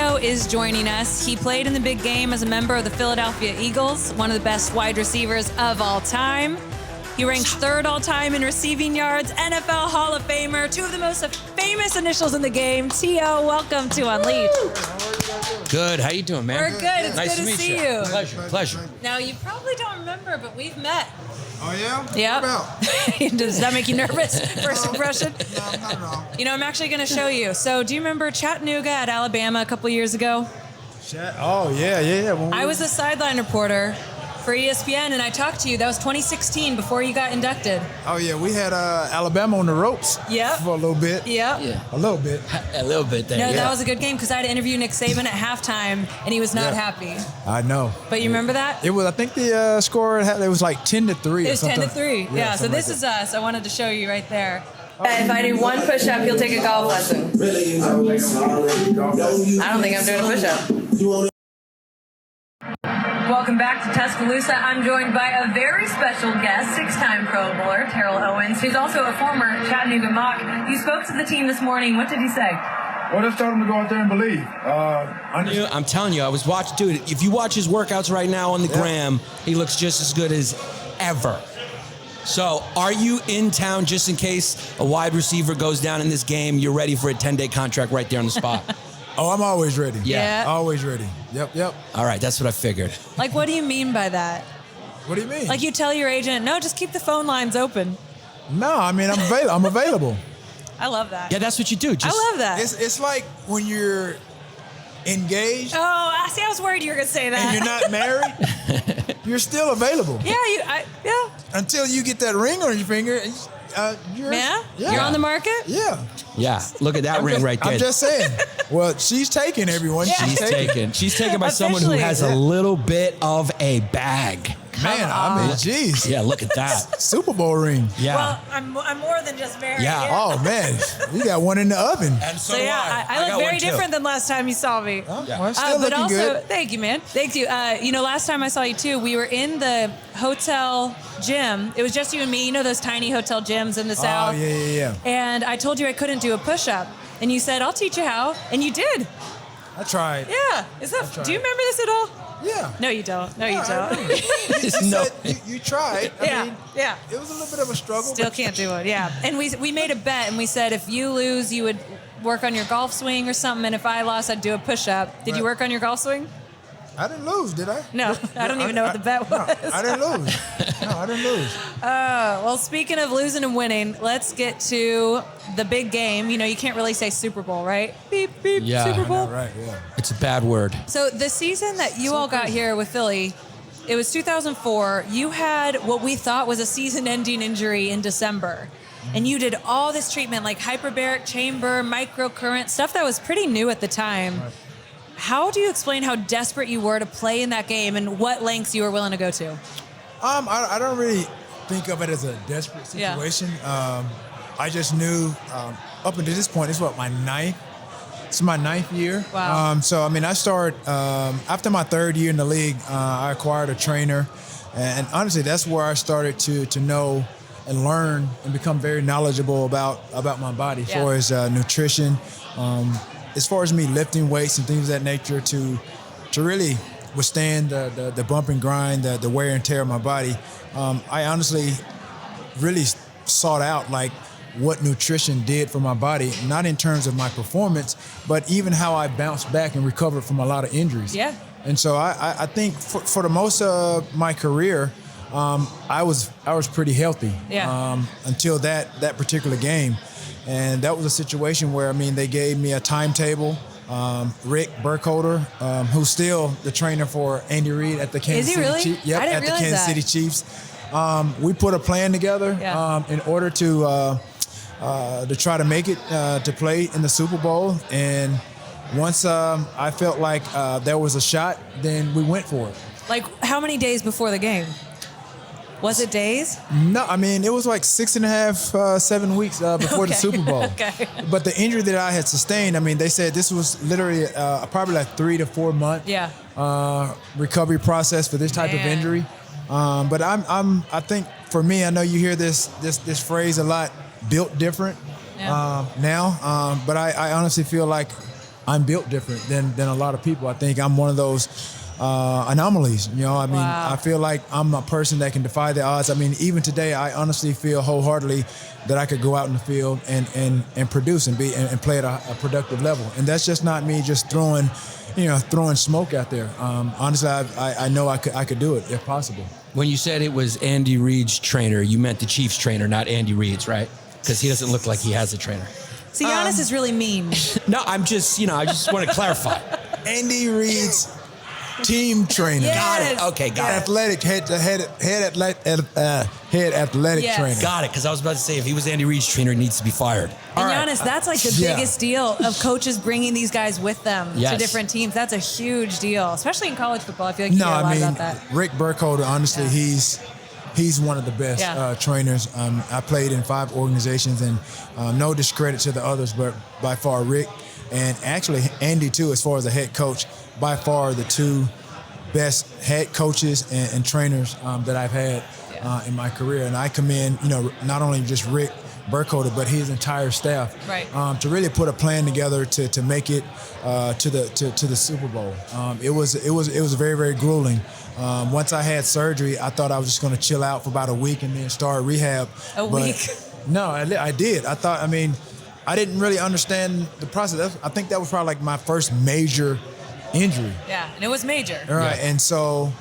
T.O. is joining us. He played in the big game as a member of the Philadelphia Eagles, one of the best wide receivers of all time. He ranks third all time in receiving yards, NFL Hall of Famer, two of the most famous initials in the game. T.O., welcome to Unleashed. Good. How you doing, man? We're good. It's nice good to meet see you. Pleasure. Now, you probably don't remember, but we've met. Oh, yeah? Yep. What about? Does that make you nervous? First impression? No, not at all. You know, I'm actually going to show you. So, do you remember Chattanooga at Alabama a couple years ago? Oh, yeah. I was a sideline reporter for ESPN, and I talked to you. That was 2016, before you got inducted. Oh, yeah, we had Alabama on the ropes Yep. for a little bit. Yep. Yeah. A little bit. A little bit there. No, yeah. that was a good game because I had to interview Nick Saban at halftime, and he was not happy. I know. But you remember that? It was, I think the score, it was like 10-3 It was 10-3. Yeah, so this is us. I wanted to show you right there. If I do one push-up, you'll take a golf lesson. I don't think I'm doing a push-up. Welcome back to Tuscaloosa. I'm joined by a very special guest, six-time Pro Bowler, Terrell Owens, who's also a former Chattanooga Mock. You spoke to the team this morning. What did he say? Well, just told them to go out there and believe. I'm telling you, I was watching, dude, if you watch his workouts right now on the gram, he looks just as good as ever. So, are you in town just in case a wide receiver goes down in this game? You're ready for a 10-day contract right there on the spot. Oh, I'm always ready. Yeah. Always ready. Yep. All right, that's what I figured. Like, what do you mean by that? What do you mean? Like, you tell your agent, no, just keep the phone lines open. No, I mean, I'm available. I love that. Yeah, that's what you do. I love that. It's like when you're engaged Oh, see, I was worried you were going to say that. and you're not married, you're still available. Yeah, Until you get that ring on your finger. You're You're on the market? Yeah. Yeah, look at that ring right there. I'm just saying. Well, she's taking everyone. Yeah. She's taken by someone who has a little bit of a bag. Man, I mean, geez. Yeah, look at that. Super Bowl ring. Yeah. Well, I'm more than just married. Yeah. Oh, man. You got one in the oven. And So yeah, I look very different than last time you saw me. Well, still But looking also, good. thank you, man. Thank you. Last time I saw you too, we were in the hotel gym. It was just you and me. You know those tiny hotel gyms in the South? Oh, yeah. And I told you I couldn't do a push-up, and you said, "I'll teach you how," and you did. I tried. Yeah. Do you remember this at all? Yeah. No, you don't. No, you I don't. remember. You said you tried. I mean, Yeah. it was a little bit of a struggle. Still can't do it. Yeah. And we made a bet, and we said if you lose, you would work on your golf swing or something, and if I lost, I'd do a push-up. Did you work on your golf swing? I didn't lose, did I? No, I don't even know what the bet was. No, I didn't lose. No, I didn't lose. Well, speaking of losing and winning, let's get to the big game. You know, you can't really say Super Bowl, right? Beep, beep, Yeah. Super Bowl. Right, yeah. It's a bad word. So the season that you all got here with Philly, it was 2004. You had what we thought was a season-ending injury in December. And you did all this treatment like hyperbaric chamber, microcurrent, stuff that was pretty new at the time. Right. How do you explain how desperate you were to play in that game and what lengths you were willing to go to? I don't really think of it as a desperate situation. I just knew up until this point, it's my ninth year. Wow. So, I mean, I started, after my third year in the league, I acquired a trainer. And honestly, that's where I started to know and learn and become very knowledgeable about my body as far as nutrition, as far as me lifting weights and things of that nature to really withstand the bump and grind, the wear and tear of my body. I honestly really sought out like what nutrition did for my body, not in terms of my performance, but even how I bounced back and recovered from a lot of injuries. Yeah. And so I think for the most of my career, I was pretty healthy until that particular game. And that was a situation where, I mean, they gave me a timetable. Rick Burkholder, who's still the trainer for Andy Reid at the Kansas City Chiefs. Yep, at the Kansas City Chiefs. We put a plan together in order to try to make it to play in the Super Bowl. And once I felt like there was a shot, then we went for it. Like, how many days before the game? Was it days? No, I mean, it was like 6.5, 7 weeks before the Super Bowl. Okay. But the injury that I had sustained, I mean, they said this was literally probably like 3 to 4 month recovery process for this type of injury. But I think for me, I know you hear this phrase a lot, built different now. But I honestly feel like I'm built different than a lot of people. I think I'm one of those anomalies. You know, I mean, I feel like I'm a person that can defy the odds. I mean, even today, I honestly feel wholeheartedly that I could go out in the field and produce and play at a productive level. And that's just not me just throwing smoke out there. Honestly, I know I could do it if possible. When you said it was Andy Reid's trainer, you meant the Chiefs trainer, not Andy Reid's, right? Because he doesn't look like he has a trainer. See, Yannis is really mean. No, I just want to clarify. Andy Reid's team trainer. Yes. Got it. Okay, got it. Athletic head athletic trainer. Got it, because I was about to say, if he was Andy Reid's trainer, he needs to be fired. And Yannis, that's like the biggest deal of coaches bringing these guys with them to different teams. That's a huge deal, especially in college football. I feel like you hear a lot about that. Rick Burkholder, honestly, he's one of the best trainers. I played in 5 organizations, and no discredit to the others, but by far Rick and actually Andy too, as far as a head coach, by far the 2 best head coaches and trainers that I've had in my career. And I commend, not only just Rick Burkholder, but his entire staff to really put a plan together to make it to the Super Bowl. It was very, very grueling. Once I had surgery, I thought I was just going to chill out for about a week and then start rehab. A week? No, I did. I didn't really understand the process. I think that was probably like my first major injury. Yeah, and it was major. All right, and so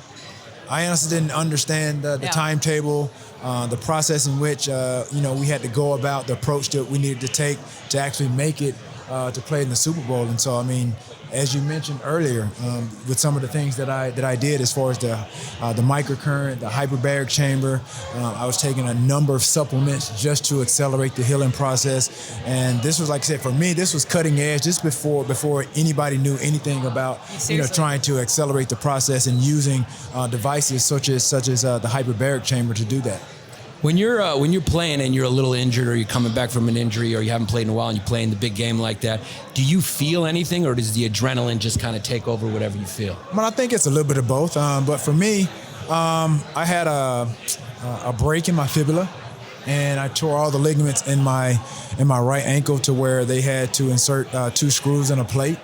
I honestly didn't understand the timetable, the process in which we had to go about, the approach that we needed to take to actually make it to play in the Super Bowl. And so, I mean, as you mentioned earlier, with some of the things that I did as far as the microcurrent, the hyperbaric chamber, I was taking a number of supplements just to accelerate the healing process. And this was, like I said, for me, this was cutting edge just before anybody knew anything about trying to accelerate the process and using devices such as the hyperbaric chamber to do that. When you're playing and you're a little injured, or you're coming back from an injury, or you haven't played in a while and you play in the big game like that, do you feel anything, or does the adrenaline just kind of take over whatever you feel? Well, I think it's a little bit of both. But for me, I had a break in my fibula, and I tore all the ligaments in my right ankle to where they had to insert 2 screws in a plate.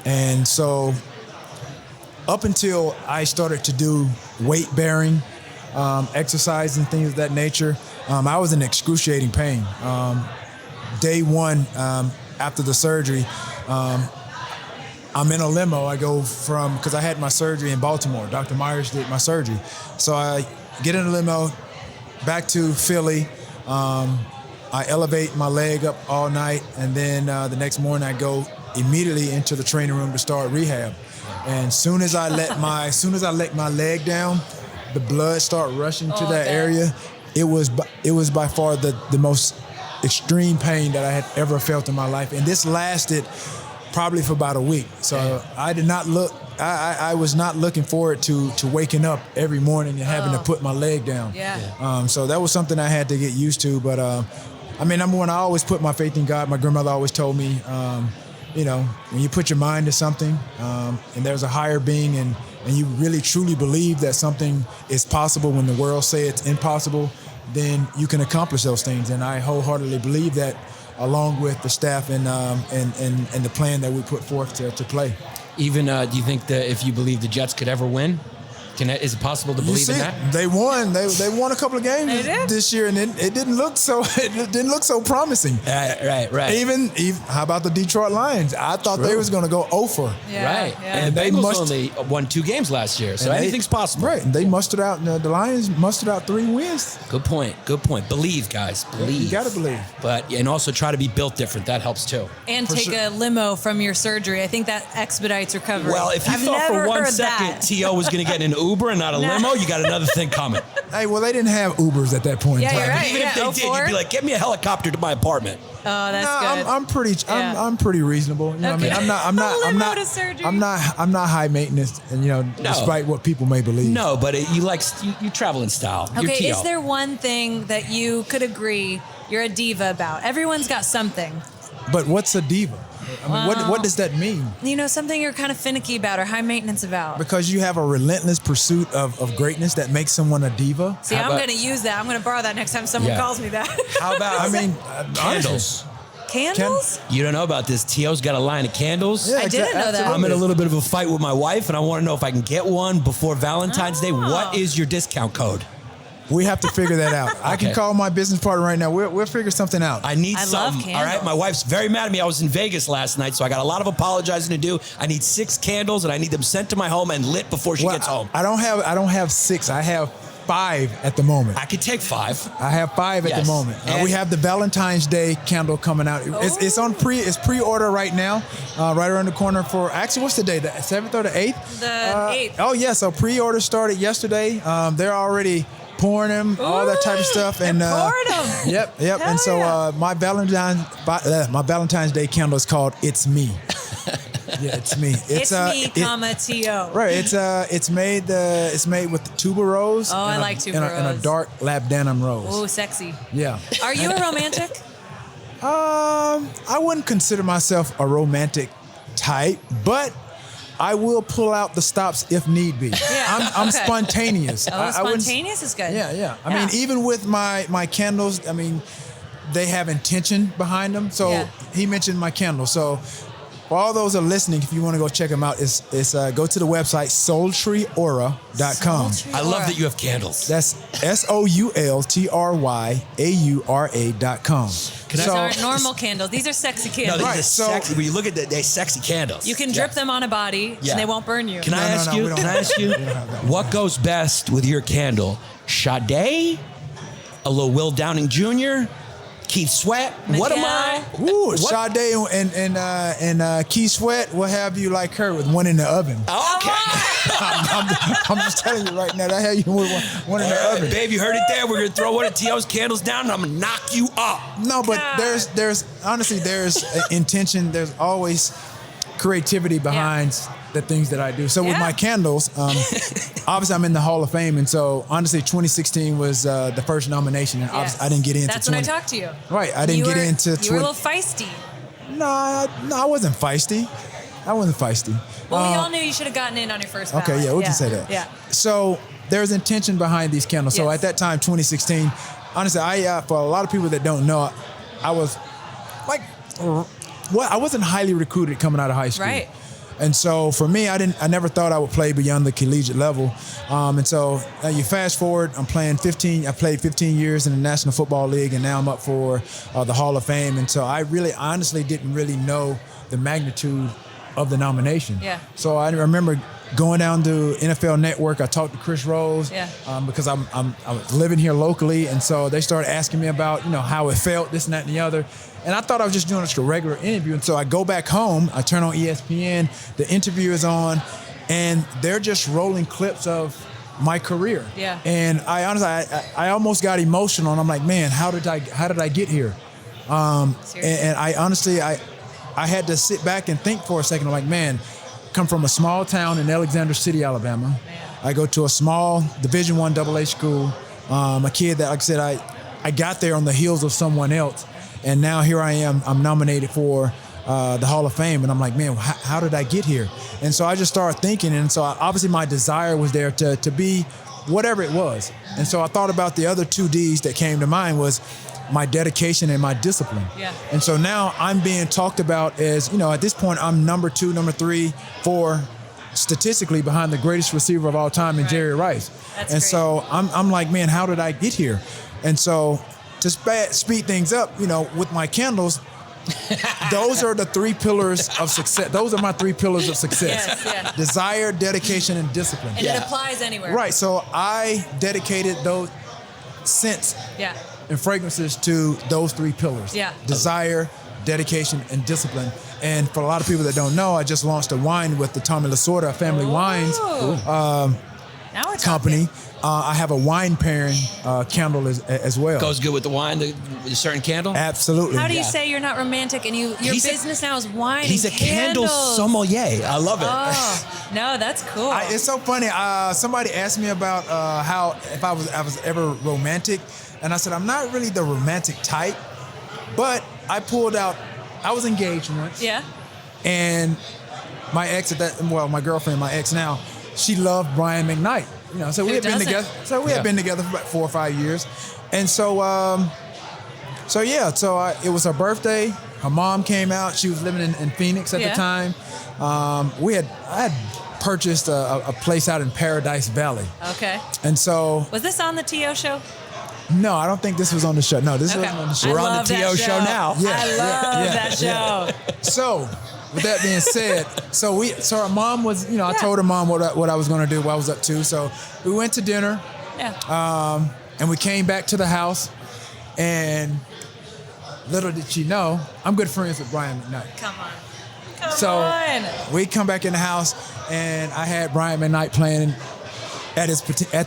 And so up until I started to do weight bearing, exercise and things of that nature, I was in excruciating pain. Day 1 after the surgery, I'm in a limo. I go because I had my surgery in Baltimore. Dr. Myers did my surgery. So I get in a limo back to Philly. I elevate my leg up all night, and then the next morning I go immediately into the training room to start rehab. And soon as I let my leg down, the blood started rushing to that area. It was by far the most extreme pain that I had ever felt in my life, and this lasted probably for about a week. So I did not look. I was not looking forward to waking up every morning and having to put my leg down. So that was something I had to get used to. But number one, I always put my faith in God. My grandmother always told me, when you put your mind to something, and there's a higher being, and you really truly believe that something is possible when the world say it's impossible, then you can accomplish those things. And I wholeheartedly believe that, along with the staff and the plan that we put forth to play. Even do you think that if you believe the Jets could ever win? Is it possible to believe in that? They won. They won a couple of games this year, and it didn't look so promising. Right. Even how about the Detroit Lions? I thought they was going to go 0-for. Right. And the Bengals only won 2 games last year, so anything's possible. Right. And they mustered out. The Lions mustered out 3 wins. Good point. Believe, guys. Believe. You got to believe. And also try to be built different. That helps too. And take a limo from your surgery. I think that expedites recovery. Well, if you thought for 1 second T.O. was going to get in an Uber and not a limo, you got another thing coming. Hey, well, they didn't have Ubers at that point in time. You're right. Even if they did, you'd be like, get me a helicopter to my apartment. Oh, that's good. I'm pretty reasonable. You know what I mean? I'm not high maintenance, and despite what people may believe. No, but you travel in style. Okay, is there one thing that you could agree you're a diva about? Everyone's got something. But what's a diva? What does that mean? Something you're kind of finicky about or high maintenance about. Because you have a relentless pursuit of greatness that makes someone a diva. See, I'm going to use that. I'm going to borrow that next time someone calls me that. How about, candles? Candles? You don't know about this. T.O.'s got a line of candles. Yeah, I didn't know that. absolutely. I'm in a little bit of a fight with my wife, and I want to know if I can get one before Valentine's Day. What is your discount code? We have to figure that out. I can call my business partner right now. We'll figure something out. I need I love something. All right, candles. my wife's very mad at me. I was in Vegas last night, so I got a lot of apologizing to do. I need 6 candles, and I need them sent to my home and lit before she gets home. I don't have 6. I have 5 at the moment. I could take 5. I have 5 at the Yes. moment. And- We have the Valentine's Day candle coming out. It's on pre-order right now, right around the corner for, actually, what's the day? The 7th or the 8th? The 8th. Oh, yeah. So pre-order started yesterday. They're already pouring them, all that type of stuff. And pouring them. Yep. Hell And so yeah. my Valentine's Day candle is called It's Me. Yeah, it's me. It's me, T.O. Right. It's made with the tuberose. Oh, I like And a tuberose. dark labdanum rose. Oh, sexy. Yeah. Are you a romantic? I wouldn't consider myself a romantic type, but I will pull out the stops if need be. Yeah, I'm okay. spontaneous. Oh, I wouldn't- spontaneous is good. Yeah. I mean, even with my candles, I mean, they have intention behind them. So Yeah. he mentioned my candle. So for all those that are listening, if you want to go check them out, it's go to the website sultryaura.com. Sultry I love aura. that you have candles. That's SOULTRYAURA.com. These aren't normal candles. These are sexy No, candles. these Right, are so- sexy. When you look at they're sexy candles. You can drip them on a body, Yeah. and they won't burn you. Can I No, ask no, you? we don't Can I have ask that. you? We don't have that. What goes best with your candle? Sade, a little Will Downing Jr., Keith Sweat. What am I? Ooh, What? Sade and Key Sweat will have you like her with one in the oven. Okay. I'm just telling you right now, that have you with one in the All right, oven. babe, you heard it there. We're gonna throw one of T.O.'s candles down, and I'm gonna knock you up. No, but God. there's honestly intention. There's always creativity behind the things that I do. So with Yeah. my candles, obviously I'm in the Hall of Fame, and so honestly, 2016 was the first nomination, and obviously I didn't get into. That's 20. when I talked to you. Right, I didn't get into. You were a little feisty. No, I wasn't feisty. I wasn't feisty. Well, we all knew you should have gotten in on your first ballot. Okay, yeah, we can say that. Yeah. So there's intention behind these candles. So Yes. at that time, 2016, honestly, for a lot of people that don't know, I was like, I wasn't highly recruited coming out of high school. Right. And so for me, I never thought I would play beyond the collegiate level. And so you fast forward, I played 15 years in the National Football League, and now I'm up for the Hall of Fame. And so I honestly didn't really know the magnitude of the nomination. Yeah. So I remember going down to NFL Network. I talked to Chris Rose because I was living here locally, and so they started asking me about how it felt, this and that and the other. And I thought I was just doing just a regular interview. And so I go back home, I turn on ESPN, the interview is on, and they're just rolling clips of my career. Yeah. And I honestly, I almost got emotional, and I'm like, man, how did I get here? And I honestly, I had to sit back and think for a second. I'm like, man, come from a small town in Alexander City, Alabama. Man. I go to a small Division I AA school. A kid that, like I said, I got there on the heels of someone else. And now here I am, I'm nominated for the Hall of Fame. And I'm like, man, how did I get here? And so I just started thinking. And so obviously my desire was there to be whatever it was. And so I thought about the other 2 Ds that came to mind was my dedication and my discipline. Yeah. And so now I'm being talked about as, at this point, I'm number 2, number 3, 4, statistically behind the greatest receiver of all time in Jerry Rice. That's and great. so I'm like, man, how did I get here? And so to speed things up, with my candles, those are the 3 pillars of success. Those are my 3 pillars of success. Yes. Desire, dedication, and discipline. And it applies anywhere. Right. So I dedicated those scents Yeah. and fragrances to those 3 pillars. Yeah. Desire, dedication, and discipline. And for a lot of people that don't know, I just launched a wine with the Tommy Lasorda Family Wines Now we're company. I have a wine pairing candle as well. Goes good with the wine, the certain candle. Absolutely. How do you say you're not romantic and your business now is wine? He's a and candle candles? sommelier. I love it. Oh, no, that's cool. It's so funny. Somebody asked me about how if I was ever romantic, and I said I'm not really the romantic type, but I pulled out. I was engaged once. Yeah. And my ex my girlfriend, my ex now, she loved Brian McKnight. So we had been together. So we had been together for about 4 or 5 years, and so it was her birthday. Her mom came out. She was living in Phoenix at the time. I had purchased a place out in Paradise Valley. Okay. And so... Was this on the T.O. show? No, I don't think this was on the show. No, this wasn't on the show. We're on the T.O. show now. Yeah, I love that show. So, with that being said, so her mom was, I told her mom what I was going to do, what I was up to. So we went to dinner. Yeah. And we came back to the house, and little did she know, I'm good friends with Brian McKnight. Come on. We come back in the house, and I had Brian McKnight playing at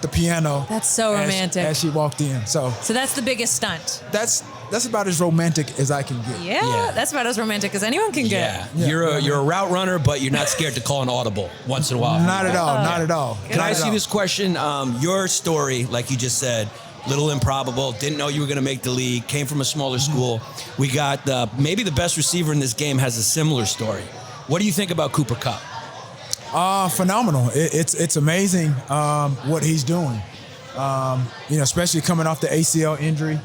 the piano. That's so romantic. As she walked in. So that's the biggest stunt. That's about as romantic as I can get. Yeah, that's about as romantic as anyone can get. Yeah. You're a route runner, but you're not scared to call an audible once in a while. Not at all. Not at all. Can I ask you this question? Your story, like you just said, little improbable, didn't know you were going to make the league, came from a smaller school. We got maybe the best receiver in this game has a similar story. What do you think about Cooper Kupp? Phenomenal. It's amazing what he's doing. Especially coming off the ACL injury.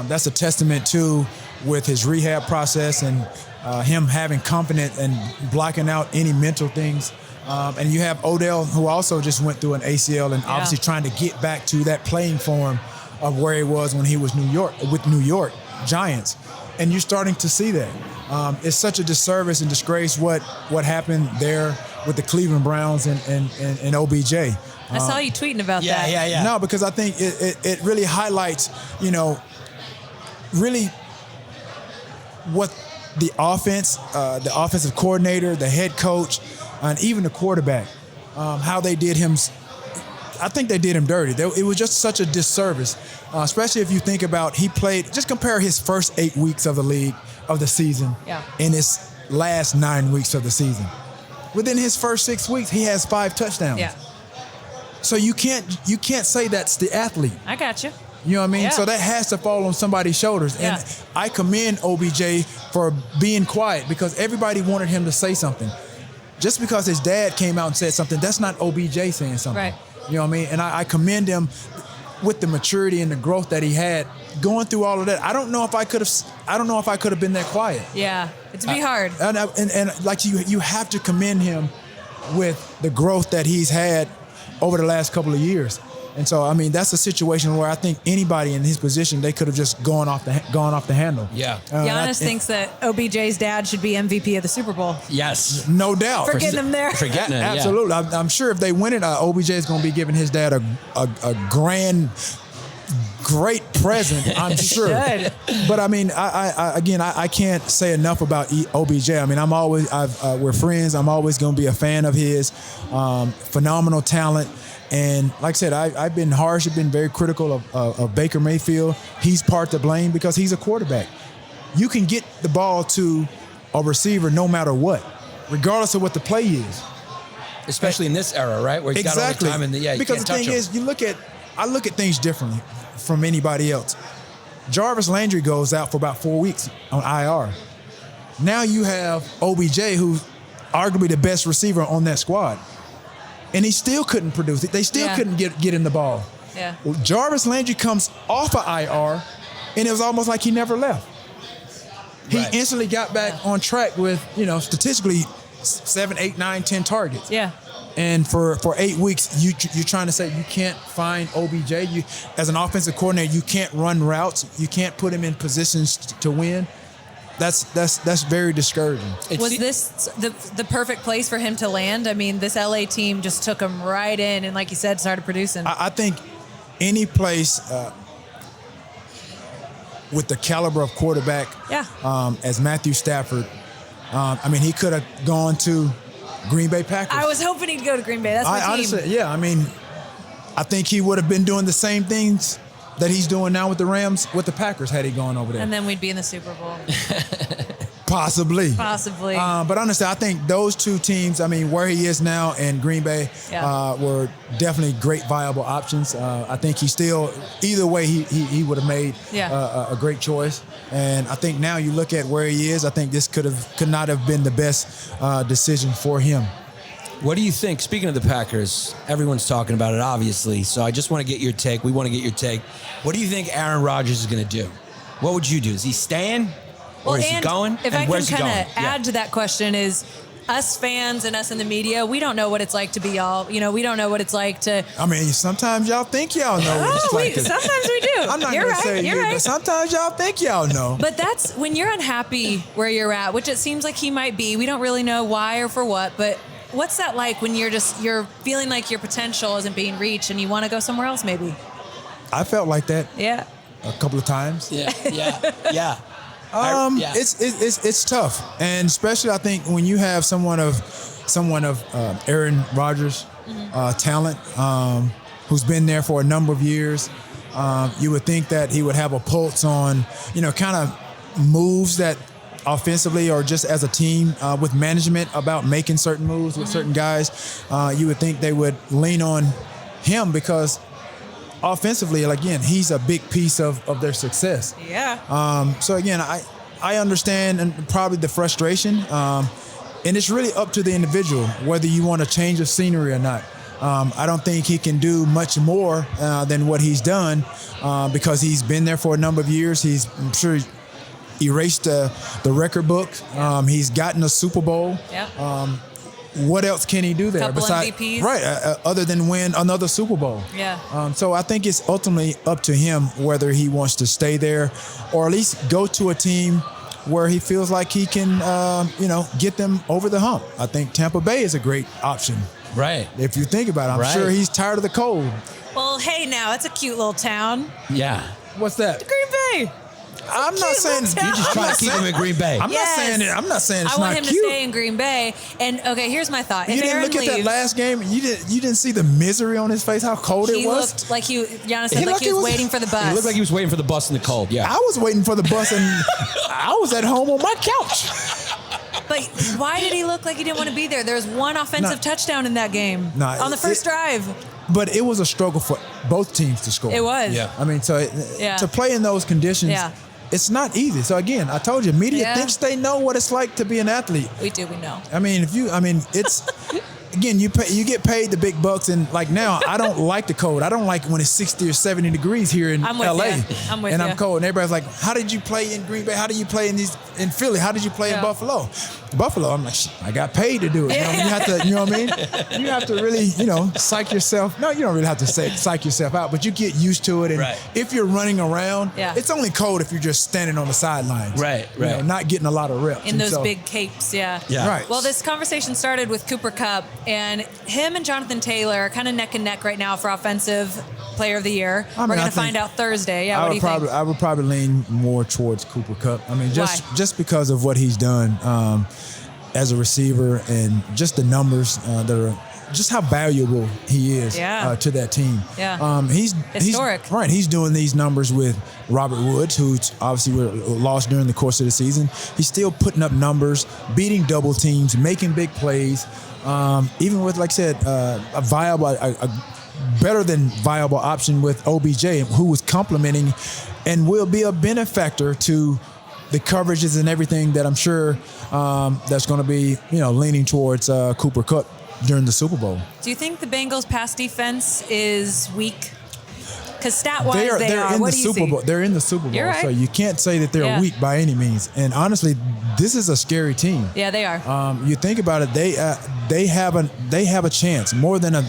That's a testament to with his rehab process and him having confidence and blocking out any mental things. And you have Odell, who also just went through an ACL and obviously trying to get back to that playing form of where he was when he was with New York Giants. And you're starting to see that. It's such a disservice and disgrace what happened there with the Cleveland Browns and OBJ. I saw you tweeting about that. Yeah. No, because I think it really highlights, really what the offense, the offensive coordinator, the head coach, and even the quarterback, how they did him. I think they did him dirty. It was just such a disservice, especially if you think about he played. Just compare his first 8 weeks of the season, in his last 9 weeks of the season. Within his first 6 weeks, he has 5 touchdowns. Yeah. So you can't say that's the athlete. I got you. You know what I mean? Yeah. So that has to fall on somebody's shoulders. Yeah. And I commend OBJ for being quiet because everybody wanted him to say something. Just because his dad came out and said something, that's not OBJ saying something. Right. You know what I mean? And I commend him with the maturity and the growth that he had going through all of that. I don't know if I could have been that quiet. Yeah. It'd be hard. And like you have to commend him with the growth that he's had over the last couple of years. And so, I mean, that's a situation where I think anybody in his position, they could have just gone off the handle. Yeah. Giannis thinks that OBJ's dad should be MVP of the Super Bowl. Yes. No doubt. For getting him there. For getting it, Absolutely. I'm sure if they win it, OBJ is going to be giving his dad a great present, I'm sure. Should. But I mean, I can't say enough about OBJ. I mean, we're friends. I'm always going to be a fan of his. Phenomenal talent. And like I said, I've been harsh. I've been very critical of Baker Mayfield. He's part to blame because he's a quarterback. You can get the ball to a receiver no matter what, regardless of what the play is. Especially in this era, right? Where he's got all the time in you because can't the touch thing him. is, I look at things differently from anybody else. Jarvis Landry goes out for about 4 weeks on IR. Now you have OBJ, who's arguably the best receiver on that squad. And he still couldn't produce it. They still couldn't get him the ball. Yeah. Well, Jarvis Landry comes off of IR, and it was almost like he never left. He instantly got back on track with, statistically 7, 8, 9, 10 targets. Yeah. And for 8 weeks, you're trying to say you can't find OBJ. You, as an offensive coordinator, you can't run routes. You can't put him in positions to win. That's very discouraging. Was this the perfect place for him to land? I mean, this LA team just took him right in and, like you said, started producing. I think any place with the caliber of quarterback as Matthew Stafford, he could have gone to Green Bay Packers. I was hoping he'd go to Green Bay. That's my team. Honestly, I think he would have been doing the same things that he's doing now with the Rams, with the Packers, had he gone over there. And then we'd be in the Super Bowl. Possibly. But honestly, I think those two teams, where he is now and Green Bay were definitely great viable options. I think he still, either way, he would have made a great choice. And I think now you look at where he is, I think this could not have been the best decision for him. What do you think? Speaking of the Packers, everyone's talking about it, obviously. So I just want to get your take. We want to get your take. What do you think Aaron Rodgers is going to do? What would you do? Is he staying? Well, Where's he going? If I where's can he kind going? of add to that question is, us fans and us in the media, we don't know what it's like to be y'all. You know, we don't know what it's like to. I mean, sometimes y'all think y'all know what it's like. Sometimes we do. I'm not You're gonna right, say you're you, right. but sometimes y'all think y'all know. But that's when you're unhappy where you're at, which it seems like he might be. We don't really know why or for what, but what's that like when you're feeling like your potential isn't being reached and you want to go somewhere else maybe? I felt like that Yeah. a couple of times. Yeah. Yeah. It's tough, and especially I think when you have someone of Aaron Rodgers' talent, who's been there for a number of years, you would think that he would have a pulse on, kind of moves that offensively or just as a team with management about making certain moves with certain guys. You would think they would lean on him because offensively, again, he's a big piece of their success. Yeah. So again, I understand and probably the frustration, and it's really up to the individual whether you want to change the scenery or not. I don't think he can do much more than what he's done because he's been there for a number of years. I'm sure erased the record book. He's gotten a Super Bowl. Yeah. What else can he do there? Couple MVPs. Right, other than win another Super Bowl. Yeah. So I think it's ultimately up to him whether he wants to stay there or at least go to a team where he feels like he can, get them over the hump. I think Tampa Bay is a great option. Right. If you think about it, I'm sure he's tired of the cold. Well, hey, now it's a cute little town. Yeah. What's that? Green Bay. I'm not saying little town. You just trying to keep him in Green Bay. I'm not saying it. I'm not saying it's I want not him cute. to stay in Green Bay. And okay, here's my thought. You If didn't Aaron look at that leaves, last game. You didn't see the misery on his face. How cold he it was. looked like Giannis said, He like looked- he was it was- waiting for the bus. He looked like he was waiting for the bus in the cold. Yeah. I was waiting for the bus and I was at home on my couch. But why did he look like he didn't want to be there? There was one offensive touchdown in that game on the first drive. But it was a struggle for both teams to score. It was. Yeah. I mean, to play in those conditions, it's not easy. So again, I told you, media thinks they know what it's like to be an athlete. We do. We know. I mean, it's again, you get paid the big bucks, and like now, I don't like the cold. I don't like when it's 60 or 70 degrees here in I'm with LA. you. I'm with and you. I'm cold, and everybody's like, "How did you play in Green Bay? How did you play in Philly? How did you play in Buffalo?" Buffalo, I'm like, I got paid to do it. You have to, you know what I mean? You have to really, psych yourself. No, you don't really have to psych yourself out, but you get used to it. And if you're running around, it's only cold if you're just standing on the sidelines. Right. Not getting a lot of reps. In those big capes, Yeah. Right. Well, this conversation started with Cooper Kupp, and him and Jonathan Taylor are kind of neck and neck right now for Offensive Player of the Year. We're going to find out Thursday. Yeah, what do you think? I would probably lean more towards Cooper Kupp. I mean, just because of what he's done as a receiver and just the numbers that are just how valuable he is to that team. Yeah. He's historic. He's doing these numbers with Robert Woods, who's obviously lost during the course of the season. He's still putting up numbers, beating double teams, making big plays. Even with, like I said, a viable, a better than viable option with OBJ, who was complimenting and will be a benefactor to the coverages and everything that I'm sure that's going to be, leaning towards Cooper Kupp during the Super Bowl. Do you think the Bengals' pass defense is weak? Because stat-wise, they are. In What the do you Super see? Bowl. They're in the Super Bowl, You're right. so you can't say that they're weak by any means. And honestly, this is a scary team. Yeah, they are. You think about it; they have a chance, more than a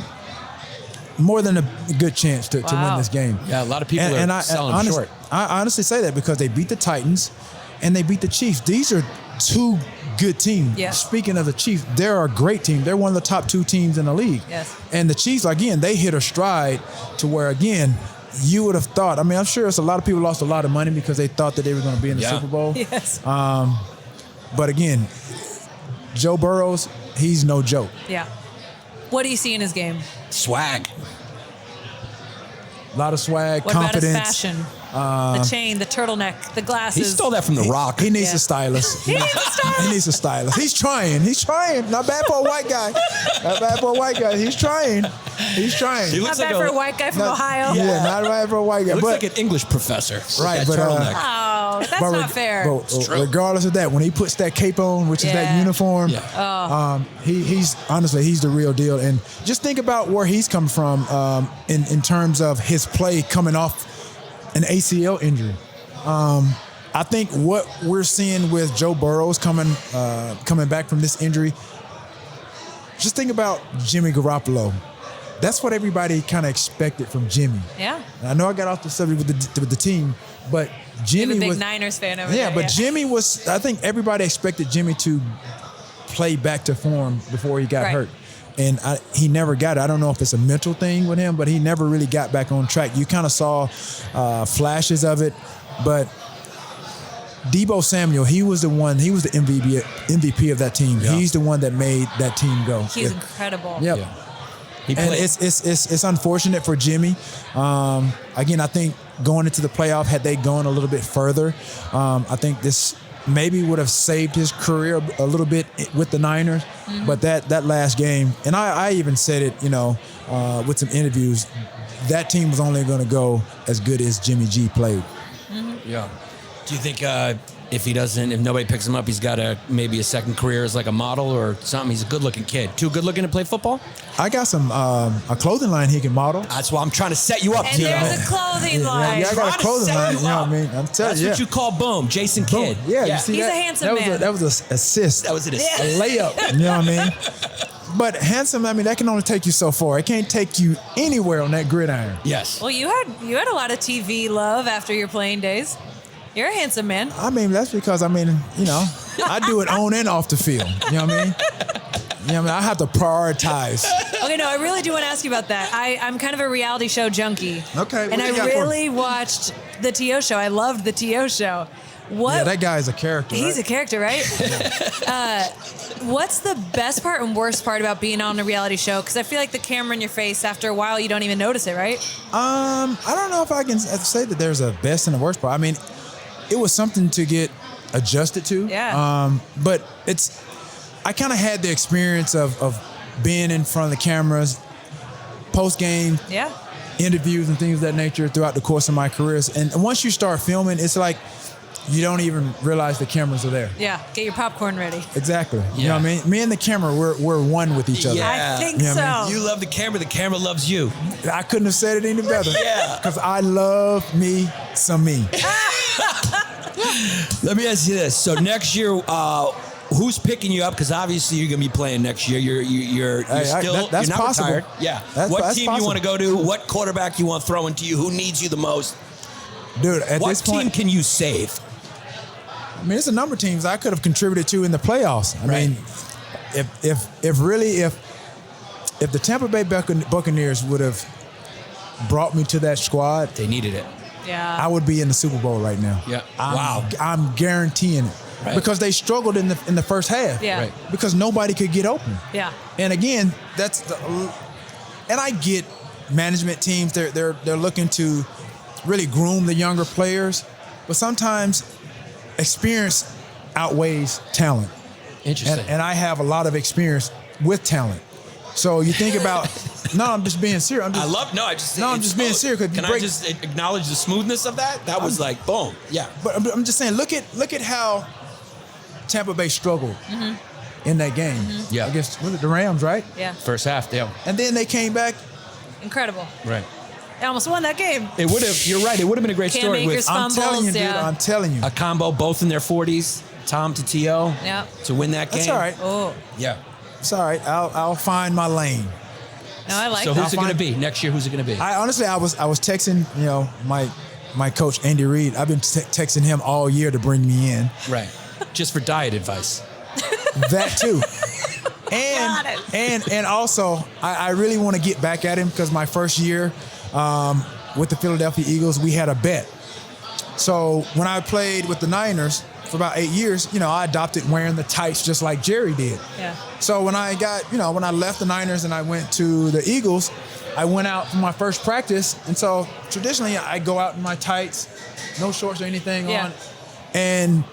good chance to win this game. Yeah, a lot of people are selling them short. I honestly say that because they beat the Titans and they beat the Chiefs. These are two good teams. Yeah. Speaking of the Chiefs, they're a great team. They're one of the top 2 teams in the league. Yes. And the Chiefs, again, they hit a stride to where, again, you would have thought. I mean, I'm sure it's a lot of people lost a lot of money because they thought that they were going to be in the Super Bowl. Yes. But again, Joe Burrows, he's no joke. Yeah. What do you see in his game? Swag. A lot of swag, What confidence. about his fashion? The chain, the turtleneck, the glasses. He stole that from The Rock. He needs a stylist. He needs a stylist. He needs a stylist. He's trying. Not bad for a white guy. He's trying. He Not looks bad like for a white guy from Ohio. Yeah, not bad for a white guy. He looks but like an English professor. Right, That but, turtleneck. Oh, that's but not fair. But regardless of that, when he puts that cape on, which is that uniform, he's honestly he's the real deal. And just think about where he's come from in terms of his play coming off an ACL injury. I think what we're seeing with Joe Burrow coming back from this injury, just think about Jimmy Garoppolo. That's what everybody kind of expected from Jimmy. Yeah. And I know I got off the subject with the team, but Jimmy You're a big was Niners fan over there. but Jimmy was. I think everybody expected Jimmy to play back to form before he got hurt, and he never got it. I don't know if it's a mental thing with him, but he never really got back on track. You kind of saw flashes of it, but Deebo Samuel, he was the MVP of that team. Yeah. He's the one that made that team go. He's incredible. Yep. Yeah. And it's unfortunate for Jimmy. Again, I think going into the playoff, had they gone a little bit further, I think this maybe would have saved his career a little bit with the Niners. Mm-hmm. But that last game, and I even said it, with some interviews, that team was only going to go as good as Jimmy G played. Mm-hmm. Yeah. Do you think if nobody picks him up, he's got maybe a second career as like a model or something? He's a good-looking kid. Too good-looking to play football? I got some a clothing line he can model. That's why I'm trying to set you up. And there's a clothing line. Yeah, I got a clothing line. You know what I mean? I'm telling you. That's what you call boom, Jason Kidd. Boom. Yeah, you see He's that? a handsome man. That was an assist. That was an assist. A layup. You know what I mean? But handsome, I mean, that can only take you so far. It can't take you anywhere on that gridiron. Yes. Well, you had a lot of TV love after your playing days. You're a handsome man. I mean, that's because, I do it on and off the field. You know what I mean? I have to prioritize. Okay, no, I really do want to ask you about that. I'm kind of a reality show junkie. Okay. And I really watched the T.O. show. I loved the T.O. show. Yeah, that guy is a character. He's a character, right? What's the best part and worst part about being on a reality show? Because I feel like the camera in your face, after a while, you don't even notice it, right? I don't know if I can say that there's a best and a worst part. I mean, it was something to get adjusted to. Yeah. But I kind of had the experience of being in front of the cameras, post-game interviews and things of that nature throughout the course of my careers. And once you start filming, it's like you don't even realize the cameras are there. Yeah, get your popcorn ready. Exactly. You know what I mean? Me and the camera, we're one with each other. Yeah. I think so. I mean? You love the camera loves you. I couldn't have said it any better. Yeah. Because I love me some me. Let me ask you this. So next year, who's picking you up? Because obviously you're going to be playing next year. You're still that's you're not possible. retired. Yeah. What team you want to go to? What quarterback you want throwing to you? Who needs you the most? Dude, at this point, what team can you save? I mean, there's a number of teams I could have contributed to in the playoffs. I mean, if the Tampa Bay Buccaneers would have brought me to that squad, they needed it. Yeah, I would be in the Super Bowl right now. Yeah, I'm guaranteeing it because they struggled in the first half. Yeah, because nobody could get open. Yeah, and again, and I get management teams. They're looking to really groom the younger players, but sometimes experience outweighs talent. Interesting. And I have a lot of experience with talent. So you think about, no, I'm just being serious. I'm just being serious. Can I just acknowledge the smoothness of that? That was like, boom. Yeah. But I'm just saying, look at how Tampa Bay struggled in that game. Mm-hmm. Yeah. Against the Rams, right? Yeah. First half, yeah. And then they came back. Incredible. Right. They almost won that game. It would have. You're right. It would have been a great Cam story. Akers I'm telling you, dude. I'm telling you. A combo, both in their 40s, Tom to T.O. Yeah. To win that game. That's all right. Oh. Yeah. It's all right. I'll find my lane. No, I like So that. who's it going to be next year? Who's it going to be? I was texting, my coach Andy Reid. I've been texting him all year to bring me in. Right. Just for diet advice. That too. And also I really want to get back at him because my first year with the Philadelphia Eagles, we had a bet. So when I played with the Niners for about 8 years, I adopted wearing the tights just like Jerry did. Yeah. So when I when I left the Niners and I went to the Eagles, I went out for my first practice. And so traditionally I go out in my tights, no shorts or anything on. And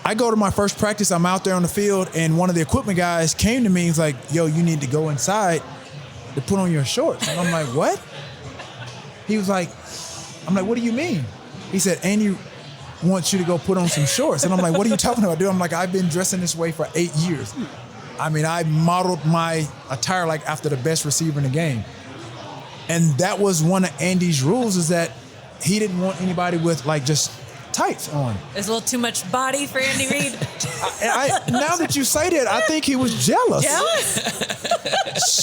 I go to my first practice, I'm out there on the field, and one of the equipment guys came to me and was like, yo, you need to go inside to put on your shorts. And I'm like, what? He was like, I'm like, what do you mean? He said, Andy wants you to go put on some shorts. And I'm like, what are you talking about, dude? I'm like, I've been dressing this way for 8 years. I mean, I modeled my attire like after the best receiver in the game. And that was one of Andy's rules, is that he didn't want anybody with like just tights on. There's a little too much body for Andy Reid. Now that you say that, I think he was jealous.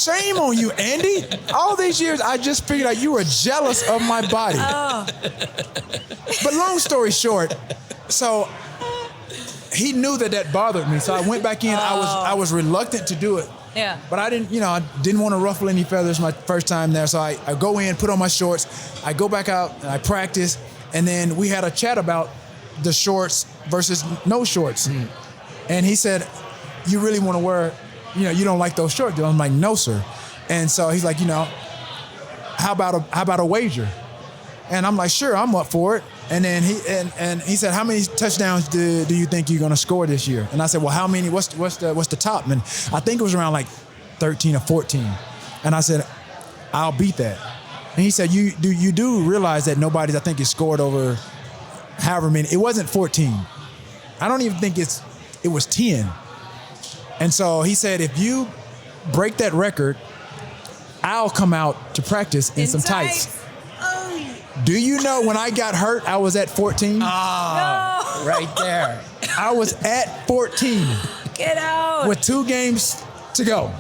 Shame on you, Andy. All these years, I just figured out you were jealous of my body. Oh. But long story short, so he knew that bothered me. So I went back in. I was reluctant to do it. Yeah. But I didn't want to ruffle any feathers my first time there. So I go in, put on my shorts, I go back out, and I practice. And then we had a chat about the shorts versus no shorts. And he said, you really want to wear, you don't like those shorts. I'm like, no, sir. And so he's like, how about a wager? And I'm like, sure, I'm up for it. And then he said, how many touchdowns do you think you're going to score this year? And I said, well, how many? What's the top? And I think it was around like 13 or 14. And I said, I'll beat that. And he said, you do realize that nobody's, I think, has scored over however many. It wasn't 14. I don't even think it was 10. And so he said, if you break that record, I'll come out to practice in some tights. Do you know when I got hurt, I was at 14? No. Right there. I was at 14. Get out. With 2 games to go.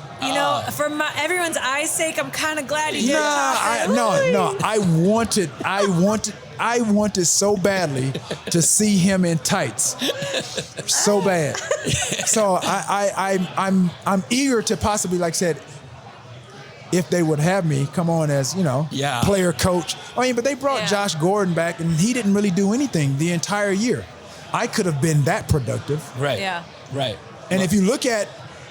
For everyone's eyes' sake, I'm kind of glad you did. No. I wanted so badly to see him in tights. So bad. So I'm eager to possibly, like I said, if they would have me come on as, player coach. But they brought Josh Gordon back, and he didn't really do anything the entire year. I could have been that productive. Right. Yeah. Right. And if you look at,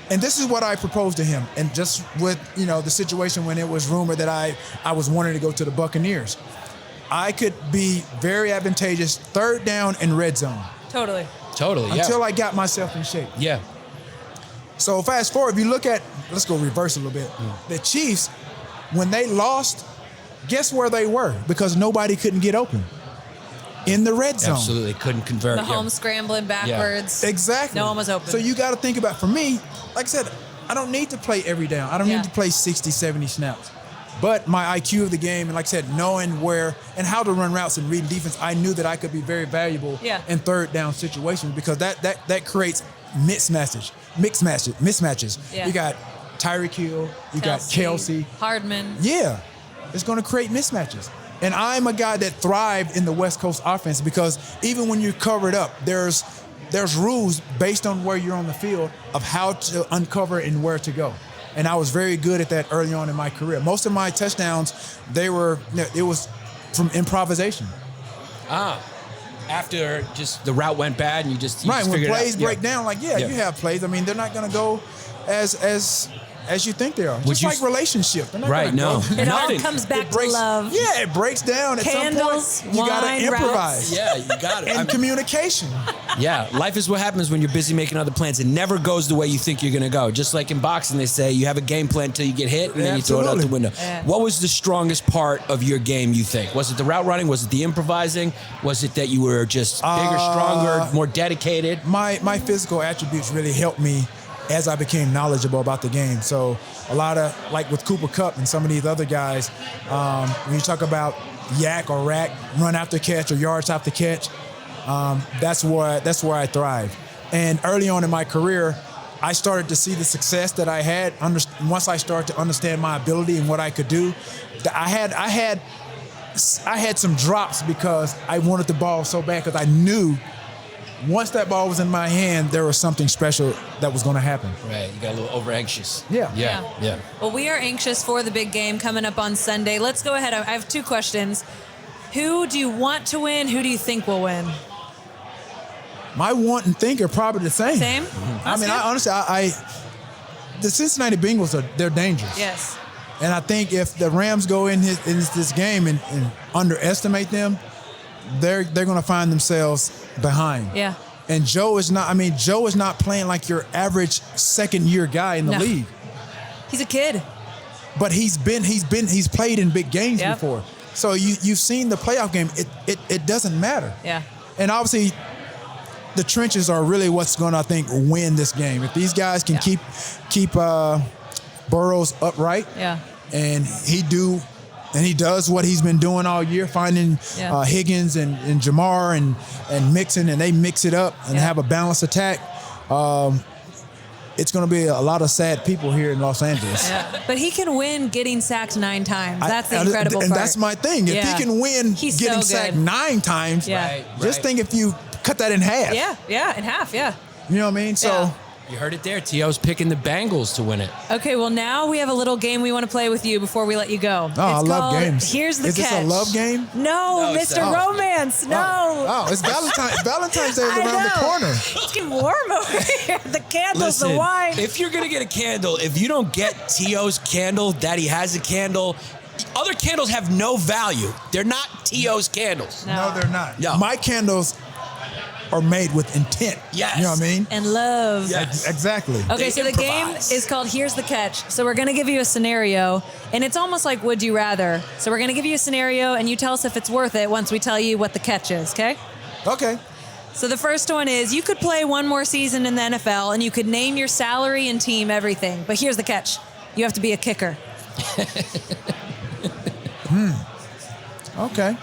and this is what I proposed to him, and just with, the situation when it was rumored that I was wanting to go to the Buccaneers, I could be very advantageous 3rd down and red zone. Totally, yeah. Until I got myself in shape. Yeah. So fast forward, if you look at, let's go reverse a little bit. The Chiefs, when they lost, guess where they were? Because nobody couldn't get open. In the red zone. Absolutely. Couldn't convert. the home scrambling backwards. Yeah. Exactly. No one was open. So you got to think about, for me, like I said, I don't need to play every down. I don't need to play 60, 70 snaps. But my IQ of the game, and like I said, knowing where and how to run routes and reading defense, I knew that I could be very valuable in 3rd down situations, because that creates mismatches. Yeah. You got Tyreek Hill, you got Kelsey. Hardman. Yeah. It's going to create mismatches. And I'm a guy that thrived in the West Coast offense, because even when you're covered up, there's rules based on where you're on the field of how to uncover and where to go. And I was very good at that early on in my career. Most of my touchdowns, it was from improvisation. After just the route went bad and you just when figured plays it out. break down, you have plays. They're not going to go as you think they are. Just like relationships. Right, no. It all comes back to love. Yeah, it breaks down. Candles, at some point, you got to improvise. Yeah, you got it. And communication. Yeah, life is what happens when you're busy making other plans. It never goes the way you think you're going to go. Just like in boxing, they say you have a game plan until you get hit, and then you throw it out the window. Yeah. What was the strongest part of your game, you think? Was it the route running? Was it the improvising? Was it that you were just bigger, stronger, more dedicated? My physical attributes really helped me as I became knowledgeable about the game. So a lot of, like with Cooper Kupp and some of these other guys, when you talk about yak or rack, run after catch or yards after catch, that's where I thrive. And early on in my career, I started to see the success that I had. Once I started to understand my ability and what I could do, I had some drops because I wanted the ball so bad, because I knew once that ball was in my hand, there was something special that was going to happen. Right, you got a little over anxious. Yeah. Well, we are anxious for the big game coming up on Sunday. Let's go ahead. I have 2 questions. Who do you want to win? Who do you think will win? My want and think are probably the same. Same? Mm-hmm. I the Cincinnati Bengals they're dangerous. Yes. And I think if the Rams go in this game and underestimate them, they're going to find themselves behind. Yeah. And Joe is not playing like your average second-year guy in the league. He's a kid. But he's played in big games before. So you've seen the playoff game. It doesn't matter. Yeah. And obviously the trenches are really what's going to, I think, win this game. If these guys can keep Burrows upright, and he do and he does what he's been doing all year, finding Higgins and Jamar and mixing, and they mix it up and have a balanced attack. It's going to be a lot of sad people here in Los Angeles. Yeah. But he can win getting sacked 9 times. That's the incredible part. And that's my thing. If he can win getting sacked 9 times, just think if you cut that in half. Yeah, in half, You know what I mean? So you heard it there. T.O.'s picking the Bengals to win it. Okay, well, now we have a little game we want to play with you before we let you go. Oh, I love games. Here's the catch. Is this a love game? No, Mr. Romance, no. Oh, it's Valentine's Day is around the corner. It's getting warm over here. The candles, the wine. If you're going to get a candle, if you don't get T.O.'s candle, Daddy has a candle, other candles have no value. They're not T.O.'s candles. No, they're not. No. My candles are made with intent. Yes. You know what I mean? And love. Yes. Exactly. Okay, so the game is called Here's the Catch. So we're going to give you a scenario, and it's almost like Would You Rather. So we're going to give you a scenario, and you tell us if it's worth it once we tell you what the catch is, okay? Okay. So the first one is you could play one more season in the NFL, and you could name your salary and team, everything. But here's the catch. You have to be a kicker. Okay.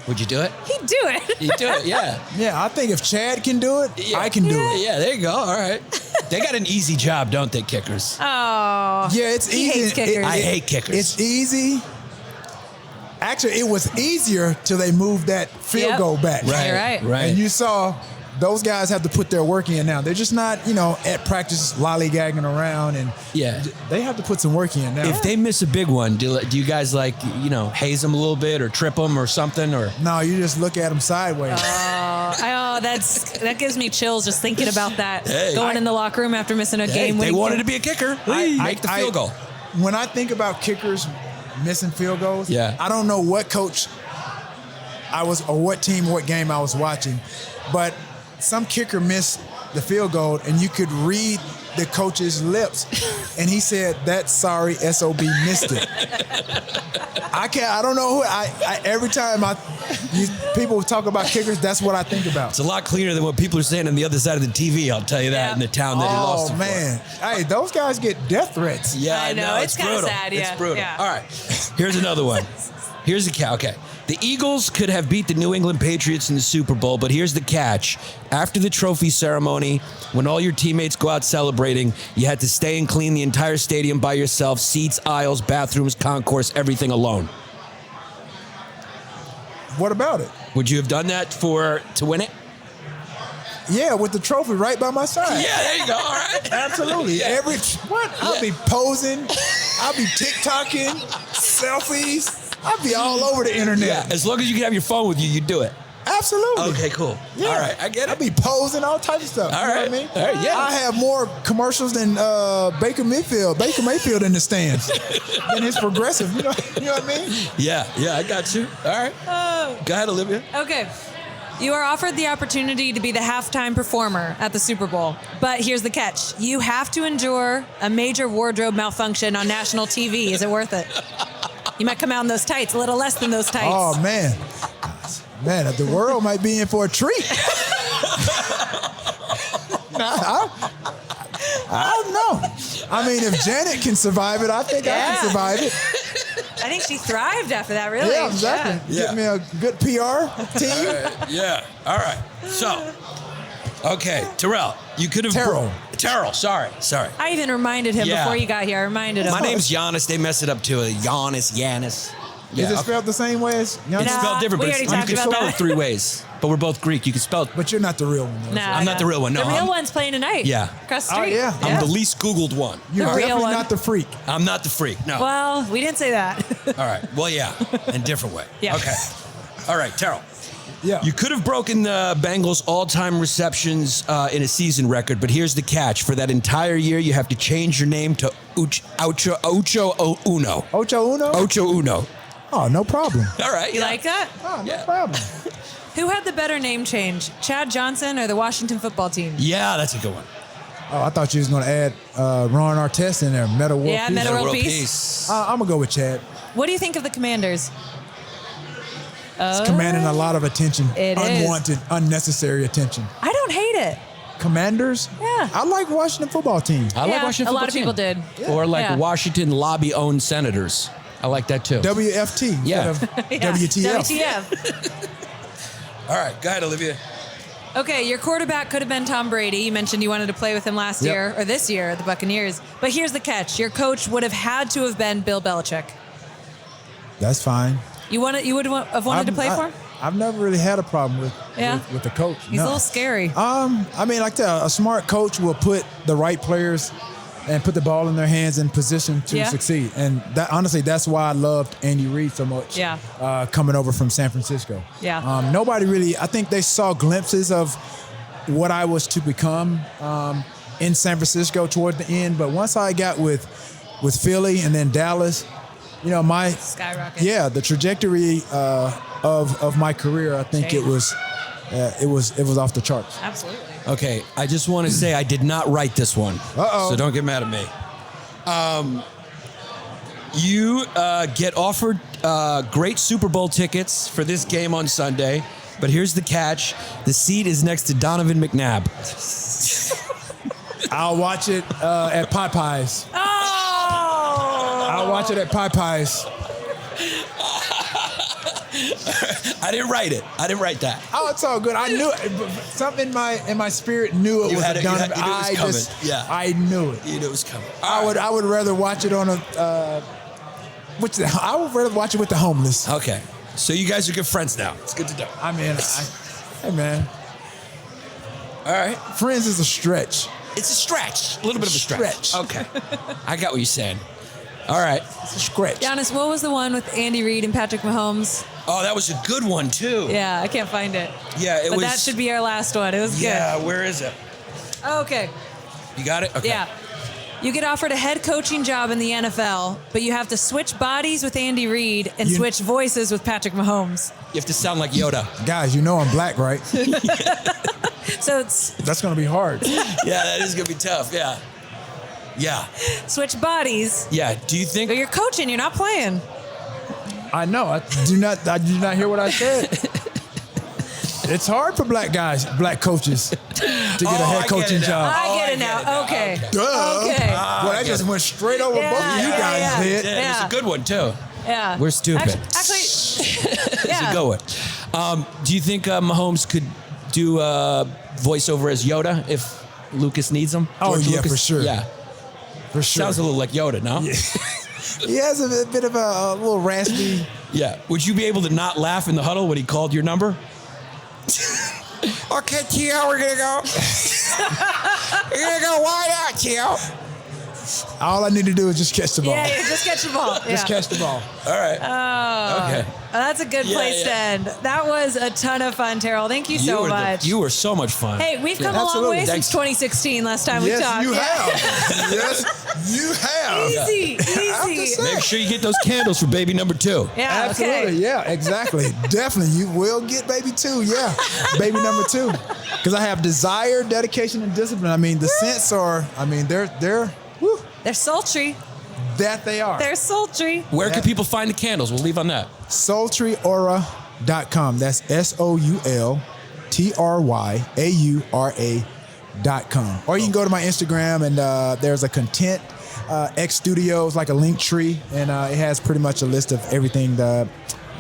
Would you do it? He'd do it. You'd do it, yeah. Yeah, I think if Chad can do it, I can do it. Yeah, there you go. All right. They got an easy job, don't they, kickers? Oh. Yeah, it's He easy. hates kickers. I hate kickers. It's easy. Actually, it was easier till they moved that field goal back. Right, You're right. right. And you saw those guys have to put their work in now. They're just not, at practice lollygagging around, and they have to put some work in now. If they miss a big one, do you guys haze them a little bit or trip them or something? Or No, you just look at them sideways. That gives me chills just thinking about that. Hey. Going in the locker room after missing a game. They wanted to be a kicker. Make the field goal. When I think about kickers missing field goals, I don't know what coach I was or what team, what game I was watching, but some kicker missed the field goal, and you could read the coach's lips, and he said, "That sorry SOB missed it." I don't know who. Every time people talk about kickers, that's what I think about. It's a lot cleaner than what people are saying on the other side of the TV. I'll tell you that in the town that he lost. Oh man, hey, those guys get death threats. Yeah, I know. It's kind of brutal. sad. It's brutal. Yeah. All right, here's another one. Here's the catch. Okay. The Eagles could have beat the New England Patriots in the Super Bowl, but here's the catch. After the trophy ceremony, when all your teammates go out celebrating, you had to stay and clean the entire stadium by yourself, seats, aisles, bathrooms, concourse, everything alone. What about it? Would you have done that to win it? Yeah, with the trophy right by my side. Yeah, there you go. All right. Absolutely. I'll be posing. I'll be TikToking, selfies. I'll be all over the internet. Yeah, as long as you can have your phone with you, you do it. Absolutely. Okay, cool. Yeah. All right, I get it. I'll be posing, all types of stuff. All you right. know what I mean? All right, yeah. I have more commercials than Baker Mayfield in the stands than his progressive. You know what I mean? Yeah, I got you. All right. Go ahead, Olivia. Okay. You are offered the opportunity to be the halftime performer at the Super Bowl. But here's the catch. You have to endure a major wardrobe malfunction on national TV. Is it worth it? You might come out in those tights, a little less than those tights. Oh, man. Man, the world might be in for a treat. I don't know. I mean, if Janet can survive it, I think I can survive it. I think she thrived after that, really. Yeah, exactly. Yeah. Get me a good PR team. Yeah. All right. So, okay, Terrell, you could have... Terrell, sorry. I even reminded him before you got here. I reminded him. My name's Yannis. They mess it up to Yannis. Is it spelled the same way as Yannis? It's spelled different, but you can spell it 3 ways. But we're both Greek. You can spell it. But you're not the real one, though. No, I'm not the real one. No, the real one's playing tonight. Yeah. Across the street. Oh, yeah. I'm the least Googled one. You're The real definitely one. not the freak. I'm not the freak. No. Well, we didn't say that. All right. Well, yeah. In a different way. Yeah. Okay. All right, Terrell. Yeah. You could have broken the Bengals' all-time receptions in a season record, but here's the catch. For that entire year, you have to change your name to Ocho Uno. Ocho Uno? Ocho Uno. Oh, no problem. Oh, All right. You like that? Oh, no problem. Who had the better name change, Chad Johnson or the Washington football team? Yeah, that's a good one. Oh, I thought you was going to add Ron Artest in there. Meta World Yeah, Peace. Meta World Peace. I'm going to go with Chad. What do you think of the Commanders? It's commanding a lot of attention. It is. Unwanted, unnecessary attention. I don't hate it. Commanders? Yeah. I like Washington football team. I like Washington a lot football of people team. did. Or like Yeah. Washington lobby-owned senators. I like that too. WFT Yeah. instead of WTF. WTF. All right, go ahead, Olivia. Okay, your quarterback could have been Tom Brady. You mentioned you wanted to play with him last Yep. year, or this year at the Buccaneers. But here's the catch. Your coach would have had to have been Bill Belichick. That's fine. You would have wanted to play for him? I've never really had a problem with the coach. He's a little scary. I mean, like a smart coach will put the right players and put the ball in their hands in position to succeed. And that, honestly, that's why I loved Andy Reid so much. Yeah. Coming over from San Francisco. Yeah. Nobody really. I think they saw glimpses of what I was to become in San Francisco toward the end. But once I got with Philly and then Dallas, you know, my skyrocket. Yeah, the trajectory of my career, I think it was off the charts. Absolutely. Okay, I just want to say I did not write this one. Uh-oh. So don't get mad at me. You get offered great Super Bowl tickets for this game on Sunday, but here's the catch. The seat is next to Donovan McNabb. I'll watch it at Popeyes. Oh! I'll watch it at Popeyes. I didn't write it. I didn't write that. Oh, it's all good. I knew it. Something in my spirit knew it You was had a it- you Donovan. had- you knew it was coming. Yeah. I knew it. You knew it was coming. I would rather watch it on a. I would rather watch it with the homeless. Okay, so you guys are good friends now. It's good to know. I mean, hey man, All right. friends is a stretch. It's a stretch. A little bit of a stretch. Stretch. Okay. I got what you're saying. All right. It's a stretch. Giannis, what was the one with Andy Reid and Patrick Mahomes? Oh, that was a good one, too. Yeah, I can't find it. Yeah, it But was. that should be our last one. It was Yeah, where is it? good. Okay. You got it? Okay. Yeah. You get offered a head coaching job in the NFL, but you have to switch bodies with Andy Reid and switch voices with Patrick Mahomes. You have to sound like Yoda. Guys, you know I'm black, right? So it's That's gonna be hard. Yeah, that is going to be tough. Yeah. Yeah. switch bodies. Yeah. Do you think. But you're coaching, you're not playing. I know. I do not hear what I said. It's hard for black coaches to get a I head get coaching it now. job. I get I it get now. it now. Okay. Duh. Okay. Well, that just went straight over both of you Yeah, guys' yeah. head. It was a good one, too. Yeah. We're stupid. Actually, It's yeah. a good one. Do you think Mahomes could do voiceover as Yoda if Lucas needs him? Oh, George yeah, Lucas? for sure. Yeah. For sure. Sounds a little like Yoda, no? He has a bit of a little raspy. Yeah. Would you be able to not laugh in the huddle when he called your number? Okay, T.O., we're going to go. We're going to go wide out, T.O. All I need to do is just catch the ball. Yeah, just catch the ball. Yeah. Just catch the ball. All right. Okay. That's a good place to end. That was a ton of fun, Terrell. Thank you so much. You were so much fun. Hey, we've come a long absolutely. way Thanks. since 2016, last time we Yes, talked. you Yeah. have. Yes, you have. Easy, I'm easy. just saying. Make sure you get those candles for baby number 2. Yeah, Absolutely. okay. Yeah, exactly. Definitely. You will get baby 2. Yeah. Baby number 2. Because I have desire, dedication, and discipline. I mean, the scents are, they're whew, They're sultry. that they are. They're sultry. Where can people find the candles? We'll leave on that. Sultryaura.com. That's SOULTRYAURA.com. Or you can go to my Instagram and there's a content X Studios, like a link tree, and it has pretty much a list of everything that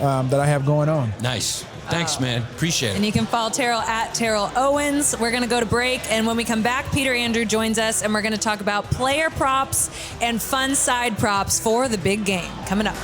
I have going on. Nice. Thanks, man. Appreciate And it. you can follow Terrell at Terrell Owens. We're going to go to break, and when we come back, Peter Andreu joins us, and we're going to talk about player props and fun side props for the big game. Coming up.